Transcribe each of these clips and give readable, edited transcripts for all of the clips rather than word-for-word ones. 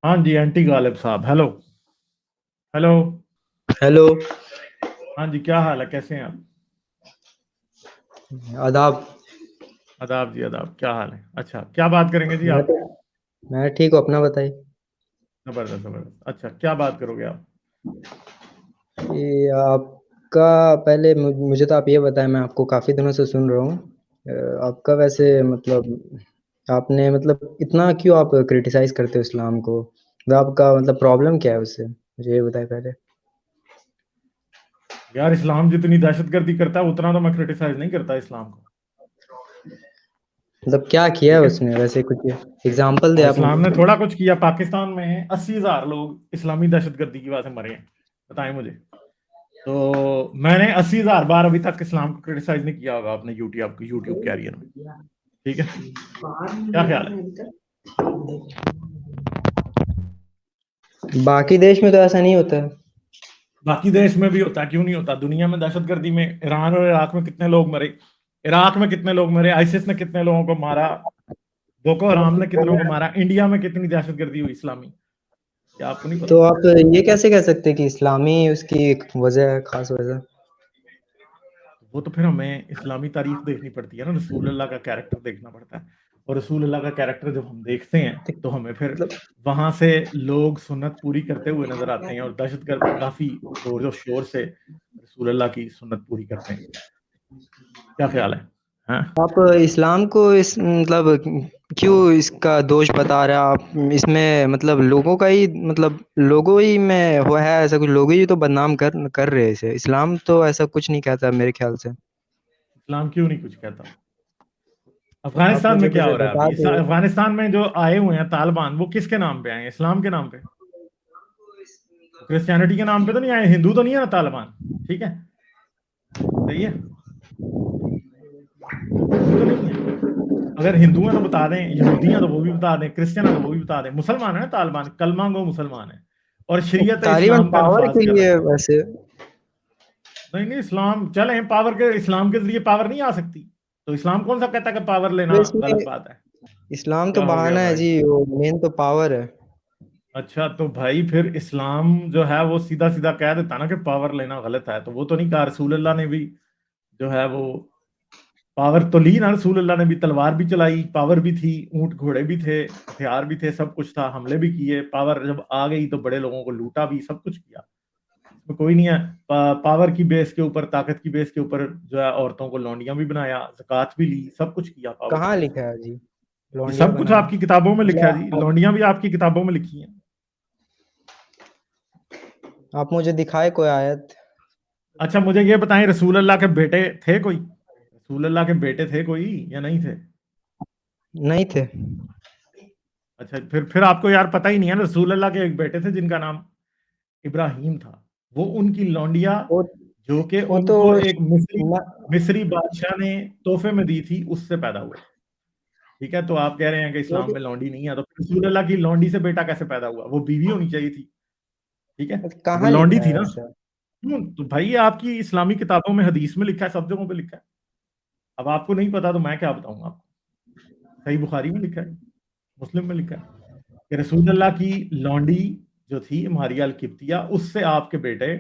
ہاں جی اینٹی غالب صاحب، hello hello. Hello. ہاں جی، کیا حال ہے؟ کیسے ہیں آپ؟ آداب. آداب جی آداب. کیا حال ہے؟ اچھا، کیا بات کریں گے جی آپ؟ میں ٹھیک ہوں، اپنا بتائیے. زبردست زبردست. اچھا، کیا بات کرو گے آپ؟ یہ آپ کا پہلے مجھے تو آپ یہ بتائیں، میں آپ کو کافی دنوں سے سن رہا ہوں. آپ کا ویسے مطلب آپ نے مطلب اتنا کیوں آپ کرٹیسائز کرتے ہو اسلام کو؟ آپ کا مطلب پرابلم کیا ہے اس سے؟ مجھے یہ بتائیں پہلے. یار، اسلام جتنی دہشت گردی کرتا ہے اتنا تو میں کرٹیسائز نہیں کرتا اسلام کو. مطلب کیا کیا ٹھیک ہے ہے، اس نے؟ ویسے کچھ ایگزامپل دے اور آپ اسلام نے مجھے. تھوڑا کچھ کیا. پاکستان میں 80,000 لوگ اسلامی دہشت گردی کی وجہ سے مرے ہیں، بتائیں مجھے. تو میں نے 80,000 بار ابھی تک اسلام کو کرٹیسائز نہیں کیا ہوگا اپنے یوٹیوب کیریئر میں. ٹھیک ہے، کیا خیال ہے؟ باقی دیش میں تو ایسا نہیں ہوتا ہے. باقی دیش میں بھی ہوتا ہے، کیوں نہیں ہوتا؟ دنیا میں دہشت گردی میں ایران اور عراق میں کتنے لوگ مرے؟ عراق میں کتنے لوگ مرے؟ آئیسس نے کتنے لوگوں کو مارا؟ بوکو حرام نے کتنے لوگوں کو مارا؟ انڈیا میں کتنی دہشت گردی ہوئی اسلامی؟ کیا آپ کو نہیں پتا؟ تو آپ یہ کیسے کہہ سکتے کہ اسلامی اس کی ایک وجہ ہے، خاص وجہ؟ وہ تو پھر ہمیں اسلامی تاریخ دیکھنی پڑتی ہے نا، رسول اللہ کا کیریکٹر دیکھنا پڑتا ہے. اور رسول اللہ کا کیریکٹر جب ہم دیکھتے ہیں تو ہمیں پھر مطلب وہاں سے لوگ سنت پوری کرتے ہوئے نظر آتے ہیں، اور دہشت گرد کافی زور و شور سے رسول اللہ کی سنت پوری کرتے ہیں. کیا خیال ہے؟ ہاں، آپ اسلام کو اس مطلب کیوں اس کا دوش بتا رہے ہیں آپ؟ اس میں مطلب لوگوں کا ہی مطلب لوگوں ہی میں ہوا ہے ایسا کچھ، لوگ ہی تو بدنام کر رہے اسے. اسلام تو ایسا کچھ نہیں کہتا میرے خیال سے. اسلام کیوں نہیں کچھ کہتا؟ آپ افغانستان مجھے میں کیا کچھ ہو رہا ہے بتا ابھی؟ دیں. افغانستان میں جو آئے ہوئے ہیں طالبان، وہ کس کے نام پہ آئے ہیں؟ اسلام کے نام پہ. کرسچینٹی کے نام پہ تو نہیں آئے. ہندو تو نہیں ہے نا طالبان. ٹھیک ہے، صحیح ہے، ہندو تو نہیں ہے. اگر ہندو ہیں تو بتا دیں، یہودی ہیں تو وہ بھی بتا دیں، کرسچن ہیں تو وہ بھی بتا دیں. مسلمان ہیں نا طالبان، کلمہ گو مسلمان ہیں اور شریعت طالبان اسلام کا پاور نفاذ کے کر رہے لیے ہیں. ویسے نہیں نہیں، اسلام چلیں پاور کے، اسلام کے ذریعے پاور نہیں آ سکتی. تو اسلام کون سا کہتا ہے کہ پاور لینا اس میں غلط بات ہے؟ اسلام تو کیا ہو گیا بہانہ ہے بھائی؟ جی، وہ مین تو پاور ہے. اچھا، تو بھائی پھر اسلام جو ہے وہ سیدھا سیدھا کہہ دیتا نا کہ پاور لینا غلط ہے. تو وہ تو نہیں کہا. رسول اللہ نے بھی جو ہے وہ پاور تو لی نا. رسول اللہ نے بھی تلوار بھی چلائی، پاور بھی تھی، اونٹ گھوڑے بھی تھے، ہتھیار بھی تھے، سب کچھ تھا، حملے بھی کیے. پاور جب آ گئی تو بڑے لوگوں کو لوٹا بھی، سب کچھ کیا. اس میں کوئی نہیں ہے. پاور کی بیس کے اوپر، طاقت کی بیس کے اوپر جو ہے عورتوں کو لونڈیاں بھی بنایا، زکوٰۃ بھی لی، سب کچھ کیا پاور کی کہاں بیس کے لکھا ہے اوپر. جی یہ لونڈیا سب کچھ بنانا؟ آپ کی کتابوں میں لکھا ہے جی. کیا لونڈیاں بھی آپ کی کتابوں میں لکھی ہیں. آپ مجھے دکھائے کوئی آیت. اچھا مجھے یہ بتائیں، رسول اللہ کے بیٹے تھے کوئی؟ رسول اللہ کے بیٹے تھے کوئی یا نہیں تھے؟ نہیں تھے. اچھا، پھر آپ کو یار پتہ ہی نہیں ہے. رسول اللہ کے ایک بیٹے تھے جن کا نام ابراہیم تھا. وہ ان کی لونڈیا وہ جو کہ وہ ان تو کو ایک مصری بادشاہ نے تحفے میں دی تھی، اس سے پیدا ہوئے تھے. ٹھیک ہے، تو آپ کہہ رہے ہیں کہ اسلام میں لونڈی نہیں ہے، تو پھر رسول اللہ کی لونڈی سے بیٹا کیسے پیدا ہوا؟ وہ بیوی ہونی چاہیے تھی. ٹھیک ہے، وہ کہاں لونڈی لکھا تھی ہے نا. ایسا؟ تو بھائی آپ کی اسلامی کتابوں میں، حدیث میں لکھا ہے، سب جگہوں پہ لکھا ہے. اب آپ کو نہیں پتا تو میں کیا بتاؤں آپ کو. صحیح بخاری میں لکھا ہے، مسلم میں لکھا ہے کہ رسول اللہ کی لونڈی جو تھی ماریا القبطیہ، اس سے آپ کے بیٹے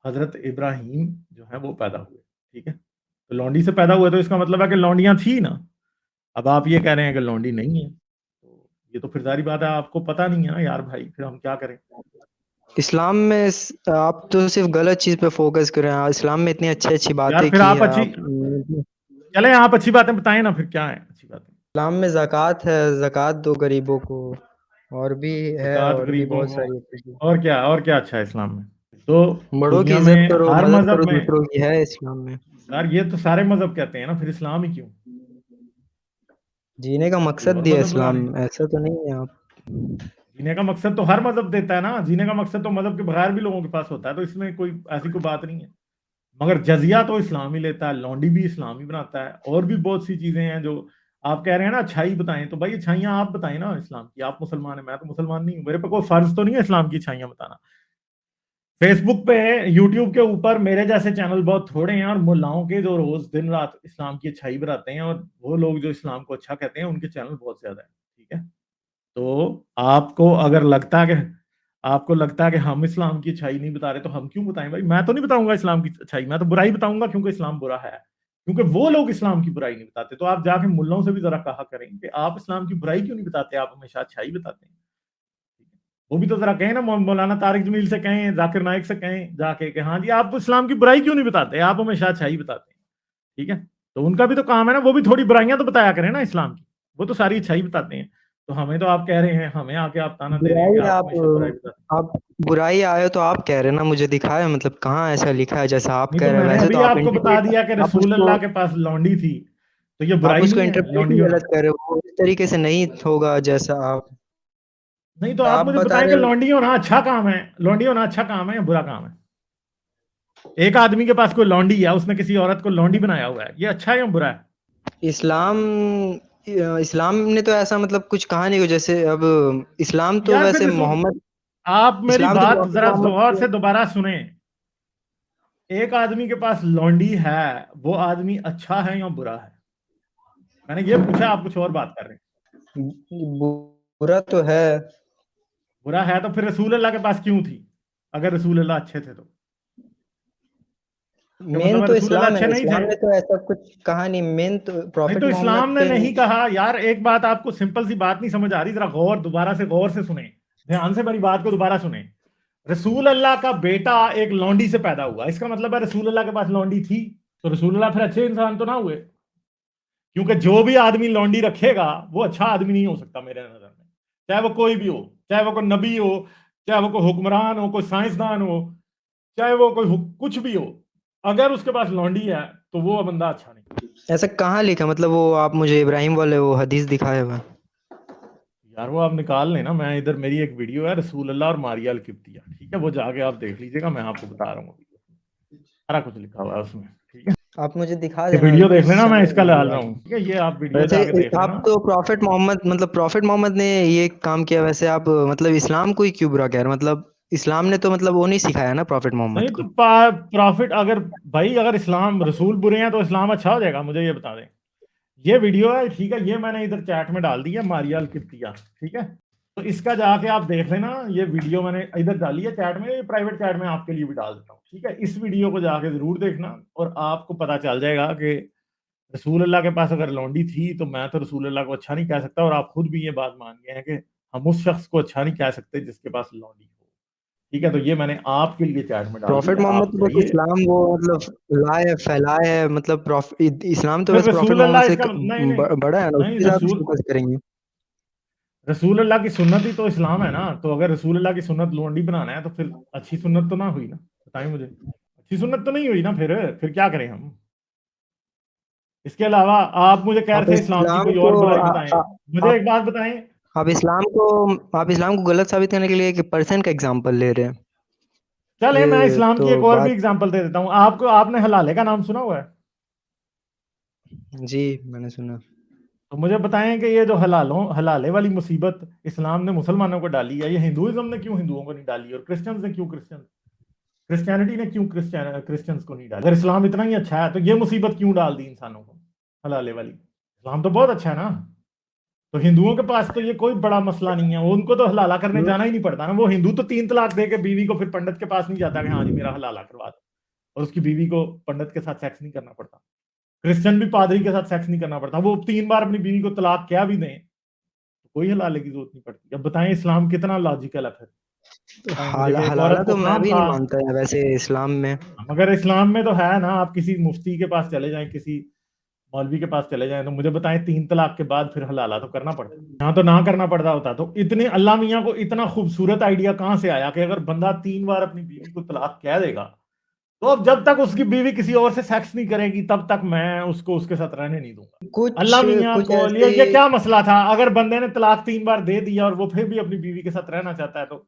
حضرت ابراہیم جو ہیں وہ پیدا ہوئے. ٹھیک ہے، تو لونڈی سے پیدا ہوئے تو اس کا مطلب ہے کہ لونڈیاں تھی نا. اب آپ یہ کہہ رہے ہیں کہ لونڈی نہیں ہے، تو یہ تو پھر ظاہری بات ہے آپ کو پتہ نہیں ہے نا یار بھائی. پھر ہم کیا کریں؟ اسلام میں آپ تو صرف غلط چیز پہ فوکس کر رہے ہیں. اسلام میں اتنی اچھی اچھی یار باتیں پھر کی آپ ہے اچھی، آپ. چلیں آپ اچھی باتیں بتائیں نا. پھر کیا ہے اچھی باتیں؟ اسلام میں زکوٰۃ ہے، زکوٰۃ دو غریبوں کو. اور بھی ہے، زکوٰۃ اور بھی غریبوں بہت کو، ساری چیزیں. اور کیا اچھا ہے اسلام میں؟ تو بڑوں کی دنیا میں عزت کرو، ہر مدد مذہب کرو میں، دوسروں کی، ہے اسلام میں. یار یہ تو سارے مذہب کہتے ہیں نا، پھر اسلام ہی کیوں؟ جینے کا کوئی مقصد اور دیا مذہب بتا اسلام، دیں. ایسا تو نہیں ہے آپ. جینے کا مقصد تو ہر مذہب دیتا ہے نا. جینے کا مقصد تو مذہب کے بغیر بھی لوگوں کے پاس ہوتا ہے. تو اس میں کوئی ایسی کوئی بات نہیں ہے. مگر جزیہ تو اسلام ہی لیتا ہے، لونڈی بھی اسلام ہی بناتا ہے، اور بھی بہت سی چیزیں ہیں جو آپ کہہ رہے ہیں نا اچھائی بتائیں. تو بھائی اچھائیاں آپ بتائیں نا اسلام کی. آپ مسلمان ہیں، میں تو مسلمان نہیں ہوں. میرے پہ کوئی فرض تو نہیں ہے اسلام کی اچھائیاں بتانا. فیس بک پہ، یوٹیوب کے اوپر میرے جیسے چینل بہت تھوڑے ہیں، اور ملاؤں کے جو روز دن رات اسلام کی اچھائی بتاتے ہیں، اور وہ لوگ جو اسلام کو اچھا کہتے ہیں، ان کے چینل بہت زیادہ ہیں. ٹھیک ہے، تو آپ کو اگر لگتا ہے کہ ہم اسلام کی اچھائی نہیں بتا رہے تو ہم کیوں بتائیں بھائی؟ میں تو نہیں بتاؤں گا اسلام کی اچھائی، میں تو برائی بتاؤں گا، کیونکہ اسلام برا ہے، کیونکہ وہ لوگ اسلام کی برائی نہیں بتاتے. تو آپ جا کے ملوں سے بھی ذرا کہا کریں کہ آپ اسلام کی برائی کیوں نہیں بتاتے، آپ ہمیشہ اچھائی بتاتے ہیں. وہ بھی تو ذرا کہیں نا، مولانا طارق جمیل سے کہیں، ذاکر نائک سے کہیں جا کے کہ ہاں جی آپ اسلام کی برائی کیوں نہیں بتاتے، آپ ہمیشہ اچھائی بتاتے ہیں. ٹھیک ہے، تو ان کا بھی تو کام ہے نا، وہ بھی تھوڑی برائیاں تو بتایا کریں نا اسلام کی. وہ تو ساری اچھائی بتاتے ہیں. تو ہمیں تو آپ کہہ رہے ہیں، ہمیں آ کے آپ تانا دے رہے ہیں کہ برائی آپ ہمیشہ برائی بتاتے ہیں. آپ برائی آئے تو آپ کہہ رہے ہیں نا، مجھے دکھائے مطلب کہاں ایسا لکھا ہے جیسا آپ نہیں کہہ تو رہے ہیں. میں نے ویسے تو ابھی آپ آپ کو بتا انٹرپریٹ دیا کہ آپ اس رسول کو اللہ کے پاس لونڈی تھی، تو یہ آپ برائی اس کو نہیں ہے انٹرپریٹ ہی لونڈی ہونا. غلط کر رہے ہو، وہ اس طریقے سے نہیں ہوگا جیسا آپ نہیں تو آپ مجھے بتا بتائیں رہے کہ ہو. لونڈی ہونا اچھا کام ہے، لونڈی ہونا اچھا کام ہے یا برا کام ہے؟ ایک آدمی کے پاس کوئی لونڈی ہے، اس نے کسی عورت کو لونڈی بنایا ہوا ہے، یہ اچھا ہے یا برا ہے؟ اسلام نے تو ایسا مطلب کچھ کہا نہیں. جیسے اب اسلام تو یار پھر ویسے رسول، محمد آپ میری اسلام تو بات پروفٹ ذرا محمد غور کے. سے دوبارہ سنیں. ایک آدمی کے پاس لونڈی ہے، وہ آدمی اچھا ہے یا برا ہے؟ میں نے یہ پوچھا، آپ کچھ اور بات کر رہے ہیں. برا تو ہے. برا ہے تو پھر رسول اللہ کے پاس کیوں تھی اگر رسول اللہ اچھے تھے تو؟ کہ مین مطلب تو رسول اللہ اسلام ہے. اچھے نہیں تھے؟ اسلام نے تو ایسا کچھ کہا نہیں. مین تو نہیں پروفٹ تو اسلام محمد نے پہ. نہیں کہا. یار ایک بات آپ کو سمپل سی بات نہیں سمجھ آ رہی، ذرا دوبارہ سے غور سے سنیں، دھیان سے میری بات کو دوبارہ سنیں. رسول اللہ کا بیٹا ایک لونڈی سے پیدا ہوا، اس کا مطلب ہے رسول اللہ کے پاس لونڈی تھی، تو رسول اللہ پھر اچھے انسان تو نہ ہوئے؟ کیونکہ جو بھی آدمی لونڈی رکھے گا وہ اچھا آدمی نہیں ہو سکتا میرے نظر میں، چاہے وہ کوئی بھی ہو، چاہے وہ کوئی نبی ہو، چاہے وہ کوئی حکمران ہو، کوئی سائنسدان ہو، چاہے وہ کوئی کچھ بھی ہو، اگر اس کے پاس لونڈی ہے تو وہ بندہ اچھا نہیں. ایسا کہاں لکھا مطلب؟ وہ آپ مجھے ابراہیم والے وہ حدیث دکھائے ہوئے. یار وہ آپ نکال لیں نا، میں ادھر میری ایک ویڈیو ہے رسول اللہ اور ماریا القبطیہ، ٹھیک ہے، وہ جا کے آپ دیکھ لیجیے گا، میں آپ کو بتا رہا ہوں سارا کچھ لکھا ہوا ہے اس میں. ٹھیک ہے، آپ مجھے دکھا یہ دینا ویڈیو دیکھ کچھ لینا، میں سمجھ اس کا میری ڈال رہا بات. ہوں. ٹھیک ہے، یہ آپ ویڈیو ویسے جا کے دیکھ آپ لینا. تو پروفٹ محمد مطلب پروفٹ محمد نے یہ کام کیا، ویسے آپ مطلب اسلام کو ہی کیوں برا کہہ رہے ہیں؟ مطلب اسلام نے تو مطلب وہ نہیں سکھایا نا پروفٹ محمد نہیں کو. تو پروفٹ اگر بھائی اگر اسلام رسول برے ہیں تو اسلام اچھا ہو جائے گا؟ مجھے یہ بتا دیں. یہ ویڈیو ہے، ٹھیک ہے، یہ میں نے ادھر چیٹ میں ڈال دی ہے، ماریا القبطیہ. ٹھیک ہے، تو اس کا جا کے آپ دیکھ لینا. یہ ویڈیو میں نے ادھر ڈالی ہے چیٹ میں، پرائیویٹ چیٹ میں آپ کے لیے بھی ڈال دیتا ہوں. ٹھیک ہے، اس ویڈیو کو جا کے ضرور دیکھنا اور آپ کو پتا چل جائے گا کہ رسول اللہ کے پاس اگر لونڈی تھی تو میں تو رسول اللہ کو اچھا نہیں کہہ سکتا، اور آپ خود بھی یہ بات مان گئے ہیں کہ ہم اس شخص کو اچھا نہیں کہہ سکتے جس کے پاس لونڈی ہو. ٹھیک ہے، تو یہ میں نے آپ کے لیے چیٹ میں ڈال دی پروفٹ ہے، محمد آپ تو بس جائیے. اسلام وہ مطلب لائے پھیلائے ہے. مطلب اسلام تو پھر بس پروفٹ رسول اللہ محمد سے اس کا نہیں نہیں بڑا ہے نا، اس نہیں کے ساتھ فوکس کریں گے. رسول اللہ کی سنت ہی تو اسلام ہے نا. تو اگر رسول اللہ کی سنت لونڈی بنانا ہے تو پھر اچھی سنت تو نہ ہوئی نا؟ بتائیں مجھے، اچھی سنت تو نہیں ہوئی نا؟ پھر کیا کریں ہم؟ اس کے علاوہ آپ مجھے کہہ رہے آپ تھے اسلام کی اسلام کوئی کو اور برائی بتائیں. مجھے آپ ایک بات بتائیں. آپ اسلام کو غلط ثابت کرنے کے لیے ایک پرسن کا اگزامپل لے رہے ہیں. چلے میں یہ اسلام تو کی ایک اور بھی بات. اگزامپل دے دیتا ہوں. آپ نے حلالے کا نام سنا ہوا ہے؟ جی میں نے سنا. تو مجھے بتائیں کہ یہ جو حلالے والی مصیبت اسلام نے مسلمانوں کو ڈالی ہے، یہ ہندوازم نے کیوں ہندوؤں کو نہیں ڈالی، اور کرسچنز نے کیوں کرسچینٹی نے کیوں کرسچنز کو نہیں ڈالی؟ اگر اسلام اتنا ہی اچھا ہے تو یہ مصیبت کیوں ڈال دی انسانوں کو حلالے والی؟ اسلام تو بہت اچھا ہے نا. تو ہندوؤں کے پاس تو یہ کوئی بڑا مسئلہ نہیں ہے، ان کو تو حلالہ کرنے جانا ہی نہیں پڑتا نا. وہ ہندو تو 3 طلاق دے کے بیوی کو پھر پنڈت کے پاس نہیں جاتا کہ ہاں جی میرا حلالہ کروا دو، اور اس کی بیوی کو پنڈت کے ساتھ سیکس نہیں کرنا پڑتا. کرسچن بھی پادری کے ساتھ سیکس نہیں کرنا پڑتا. وہ 3 بار اپنی بیوی کو طلاق کیا بھی دیں تو کوئی حلالے کی ضرورت نہیں پڑتی. اب بتائیں اسلام کتنا لاجیکل ہے پھر؟ بتائیں مجھے کہ ایک حلالہ عورت کو تو میں خام بھی نہیں خواہ، مانتا ہے ویسے اسلام میں. مگر اسلام میں تو ہے نا. آپ کسی مفتی کے پاس چلے جائیں، کسی مولوی کے پاس چلے جائیں، تو مجھے بتائیں 3 طلاق کے بعد پھر حلالہ تو کرنا پڑتا ہے. یہاں تو نہ کرنا پڑتا ہوتا. تو اتنے اللہ میاں کو اتنا خوبصورت آئیڈیا کہاں سے آیا کہ اگر بندہ 3 بار اپنی بیوی کو طلاق کہہ دے گا تو اب جب تک اس کی بیوی کسی اور سے سیکس نہیں کرے گی تب تک میں اس کو اس کے ساتھ رہنے نہیں دوں گا. اللہ میاں کچھ کو ایسے. یہ کیا مسئلہ تھا؟ اگر بندے نے طلاق 3 بار دے دیا اور وہ پھر بھی اپنی بیوی کے ساتھ رہنا چاہتا ہے تو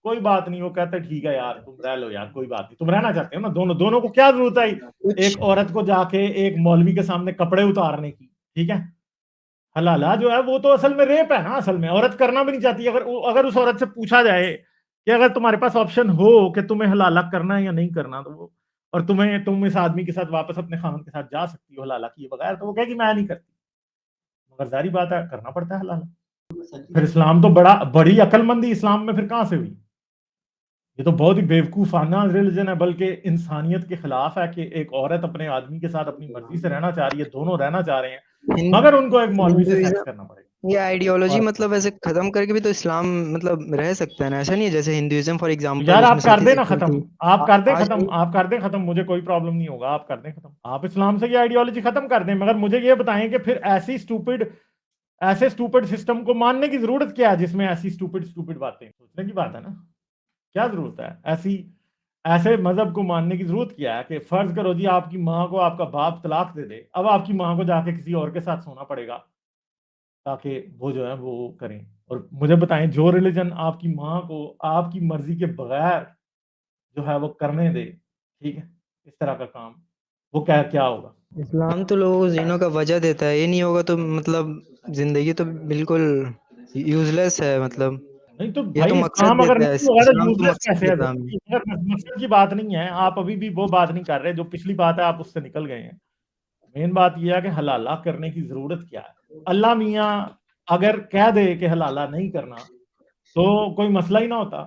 کوئی بات نہیں. وہ کہتا ہے ٹھیک ہے یار تم رہ لو یار، کوئی بات نہیں، تم رہنا چاہتے ہو نا دونوں کو کیا ضرورت ہے کچھ ایک عورت کو جا کے ایک مولوی کے سامنے کپڑے اتارنے کی؟ ٹھیک ہے، حلالہ جو ہے وہ تو اصل میں ریپ ہے نا. اصل میں عورت کرنا بھی نہیں چاہتی. اگر اس عورت سے پوچھا جائے کہ اگر تمہارے پاس آپشن ہو کہ تمہیں حلالہ کرنا ہے یا نہیں کرنا، تو وہ اور تم اس آدمی کے ساتھ واپس اپنے خاوند کے ساتھ جا سکتی ہو حلالہ کیے بغیر، تو وہ کہے گی میں نہیں کرتی. مگر ظاہری بات ہے کرنا پڑتا ہے حلالہ. پھر اسلام تو بڑی عقل مندی اسلام میں پھر کہاں سے ہوئی؟ یہ تو بہت ہی بیوقوفانہ ریلیجن ہے، بلکہ انسانیت کے خلاف ہے کہ ایک عورت اپنے آدمی کے ساتھ اپنی مرضی سے رہنا چاہ رہی ہے، دونوں رہنا چاہ رہے ہیں، مگر ان کو ایک مولوی سے سیکس کرنا پڑے گا۔ یہ آئیڈیالوجی اور مطلب ایسے ختم کر کے بھی تو اسلام مطلب رہ سکتا ہے نا، ایسا نہیں ہے جیسے ہندوازم فار یار ایگزامپل اس میں آپ کر ستی دیں نا ختم، سیکھوائی تھی۔ آپ کر دیں آج ختم، بھی آپ کر دیں ختم، مجھے کوئی پرابلم نہیں ہوگا، آپ کر دیں ختم، آپ اسلام سے یہ آئیڈیالوجی ختم کر دیں، مگر مجھے یہ بتائیں کہ پھر ایسے اسٹوپڈ سسٹم کو ماننے کی ضرورت کیا ہے جس میں ایسی اسٹوپڈ باتیں، سوچنے کی بات ہے نا، کیا ضرورت ہے ایسے مذہب کو ماننے کی ضرورت کیا ہے کہ فرض کرو جی آپ کی ماں کو آپ کا باپ طلاق دے دے، اب آپ کی ماں کو جا کے کسی اور کے ساتھ سونا پڑے گا تاکہ وہ جو ہے وہ کریں، اور مجھے بتائیں جو ریلیجن آپ کی ماں کو آپ کی مرضی کے بغیر جو ہے وہ کرنے دے، ٹھیک ہے، اس طرح کا کام، وہ کیا ہوگا؟ اسلام تو لوگوں کو زینوں کا وجہ دیتا ہے، یہ نہیں ہوگا تو مطلب زندگی تو بالکل یوز لیس ہے، مطلب نہیں تو یہ تو بھائی مقصد اسلام اگر دیتا ہے، نہیں ہوگا تو اسلام یوز تو لیس مقصد کیسے ہے؟ دیتا ہے ہمیں۔ مقصد کی بات نہیں ہے، آپ ابھی بھی وہ بات نہیں کر رہے جو پچھلی بات ہے، آپ اس سے نکل گئے ہیں۔ مین بات یہ ہے کہ حلالہ کرنے کی ضرورت کیا ہے؟ اللہ میاں اگر کہہ دے کہ حلالہ نہیں کرنا تو کوئی مسئلہ ہی نہ ہوتا،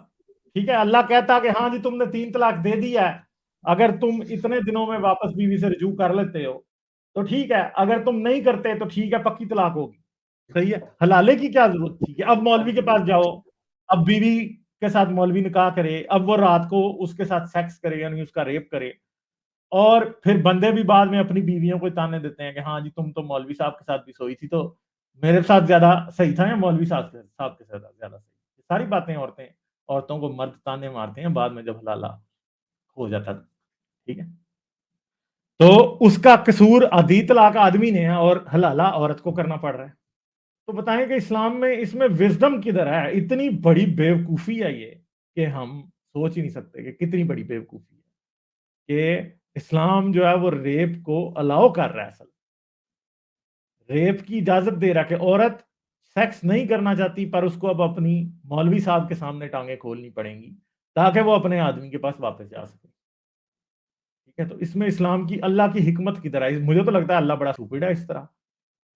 ٹھیک ہے، اللہ کہتا کہ ہاں جی تم نے 3 طلاق دے دیا ہے، اگر تم اتنے دنوں میں واپس بیوی سے رجوع کر لیتے ہو تو ٹھیک ہے، اگر تم نہیں کرتے تو ٹھیک ہے، پکی طلاق ہوگی، صحیح ہے، حلالے کی کیا ضرورت تھی کہ اب مولوی کے پاس جاؤ، اب بیوی کے ساتھ مولوی نکاح کرے، اب وہ رات کو اس کے ساتھ سیکس کرے، یعنی اس کا ریپ کرے، اور پھر بندے بھی بعد میں اپنی بیویوں کو تانے دیتے ہیں کہ ہاں جی تم تو مولوی صاحب کے ساتھ بھی سوئی تھی تو میرے ساتھ زیادہ صحیح تھا یا مولوی صاحب کے ساتھ زیادہ صحیح؟ یہ ساری باتیں عورتوں کو مرد تانے مارتے ہیں بعد میں جب حلالہ ہو جاتا تھا، ٹھیک ہے، تو اس کا قصور آدھی طلاق آدمی نے ہے اور حلالہ عورت کو کرنا پڑ رہا ہے۔ تو بتائیں کہ اسلام میں اس میں وزڈم کدھر ہے؟ اتنی بڑی بیوقوفی ہے یہ کہ ہم سوچ ہی نہیں سکتے کہ کتنی بڑی بیوقوفی ہے کہ اسلام جو ہے وہ ریپ کو الاؤ کر رہا ہے، اصل ریپ کی اجازت دے رہا ہے کہ عورت سیکس نہیں کرنا چاہتی پر اس کو اب اپنی مولوی صاحب کے سامنے ٹانگیں کھولنی پڑیں گی تاکہ وہ اپنے آدمی کے پاس واپس جا سکے، ٹھیک ہے، تو اس میں اسلام کی اللہ کی حکمت کی طرح مجھے تو لگتا ہے اللہ بڑا سوپر ہے اس طرح،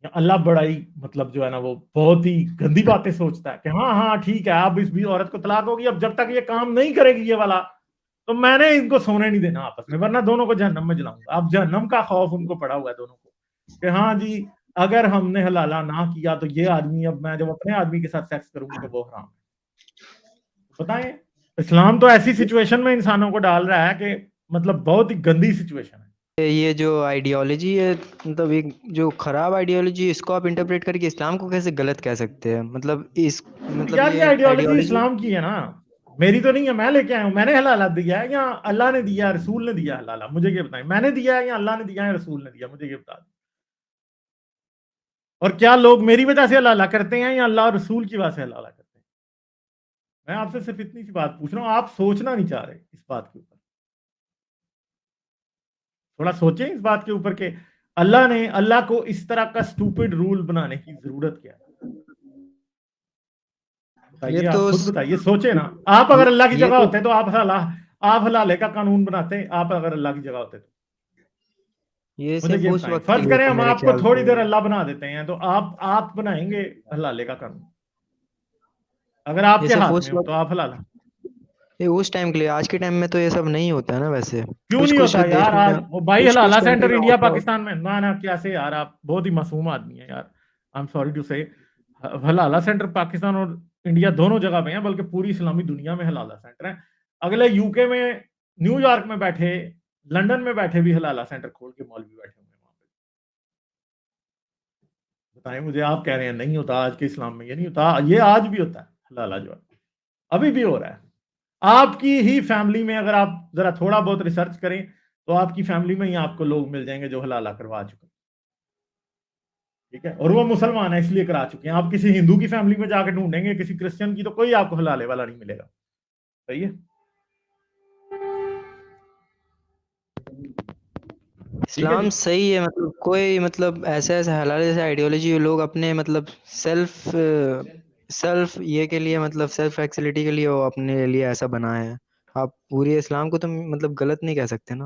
یا اللہ بڑا ہی مطلب جو ہے نا وہ بہت ہی گندی باتیں سوچتا ہے کہ ہاں ہاں ٹھیک ہے اب اس بھی عورت کو طلاق ہوگی، اب جب تک یہ کام نہیں کرے گی یہ والا تو میں نے ان کو سونے نہیں دینا آپس میں، ورنہ دونوں کو جہنم میں جلاؤں گا۔ اب جہنم کا خوف ان کو پڑا ہوا ہے دونوں کو کہ ہاں جی اگر ہم نے حلالہ نہ کیا تو یہ آدمی اب میں جب اپنے آدمی کے ساتھ سیکس کروں گی تو وہ حرام ہے۔ بتائیں اسلام تو ایسی سچویشن میں انسانوں کو ڈال رہا ہے کہ مطلب بہت ہی گندی سچویشن ہے۔ یہ جو آئیڈیالوجی ہے مطلب ایک جو خراب آئیڈیالوجی ہے، اس کو آپ انٹرپریٹ کر کے اسلام کو کیسے غلط کہہ سکتے ہیں؟ مطلب یار یہ یہ آئیڈیالوجی آئیڈیالوجی اسلام کی ہے نا، میری تو نہیں ہے، میں لے کے آیا ہوں، میں نے حلالہ دیا ہے یا اللہ نے دیا ہے، رسول نے دیا ہے حلالہ؟ مجھے یہ بتائیں، میں نے دیا ہے یا اللہ نے دیا ہے، رسول نے دیا؟ مجھے یہ بتا دیں۔ اور کیا لوگ میری وجہ سے حلالہ کرتے ہیں یا اللہ اور رسول کی وجہ سے حلالہ کرتے ہیں؟ میں آپ سے صرف اتنی سی بات پوچھ رہا ہوں، آپ سوچنا نہیں چاہ رہے اس بات کے اوپر، تھوڑا سوچیں اس بات کے اوپر کہ اللہ کو اس طرح کا اسٹوپڈ رول بنانے کی ضرورت کیا ہے؟ یہ بتائیے، تو آپ خود بتائیے، سوچیں نا، آپ اگر اللہ کی یہ جگہ تو ہوتے تو آپ حلالے کا قانون بناتے، آپ اگر اللہ کی جگہ ہوتے تو یہ مجھے صرف یہ اس بتائیں، وقت کے فرض لیے کریں تھا ہم میرے آپ کو خیال تھوڑی سے۔ دیر اللہ بنا دیتے ہیں تو آپ بنائیں گے حلالے کا قانون؟ اگر آپ یہ کے صرف ہاتھ میں اس ہو تو وقت آپ حلالہ یہ اس ٹائم کے لیے، آج کے ٹائم میں تو یہ سب نہیں ہوتا ہے نا ویسے، کیوں کچھ نہیں کچھ ہوتا یار؟ دیشوں میں، آج وہ بھائی کچھ حلالہ کچھ کنٹری سینٹر میں انڈیا ہوتا ہے۔ پاکستان میں نا کیسے یار، آپ بہت ہی معصوم آدمی ہیں یار، آئی ایم سوری ٹو سے، حلالہ سینٹر پاکستان اور انڈیا دونوں جگہ پہ ہیں، بلکہ پوری اسلامی دنیا میں حلالہ سینٹر ہیں، اگلے یو کے میں، نیو یارک میں بیٹھے، لندن میں بیٹھے بھی حلالہ سینٹر کھول کے مولوی بیٹھے ہوئے ہیں وہاں پہ۔ بتائیں مجھے، آپ کہہ رہے ہیں نہیں ہوتا آج کے اسلام میں؟ یہ نہیں ہوتا، یہ آج بھی ہوتا ہے حلالہ، جو ہے ابھی بھی ہو رہا ہے۔ آپ کی ہی فیملی میں اگر آپ ذرا تھوڑا بہت ریسرچ کریں تو آپ کی فیملی میں ہی آپ کو لوگ مل جائیں گے جو حلالہ کروا چکے ہیں، ٹھیک ہے، اور وہ مسلمان ہیں اس لیے کرا چکے ہیں۔ آپ کسی ہندو کی فیملی میں جا کے ڈھونڈیں گے، کسی کرسچن کی، تو کوئی آپ کو حلالے والا نہیں ملے گا، صحیح ہے۔ ٹھیک ہے جی، اسلام صحیح ہے، مطلب کوئی مطلب ایسا حلال جیسے آئیڈیالوجی لوگ اپنے مطلب سیلف سیلف یہ کے لیے، مطلب سیلف ایکسلٹی کے لیے وہ اپنے لیے ایسا بنائے ہیں۔ آپ پورے اسلام کو تو مطلب غلط نہیں کہہ سکتے نا۔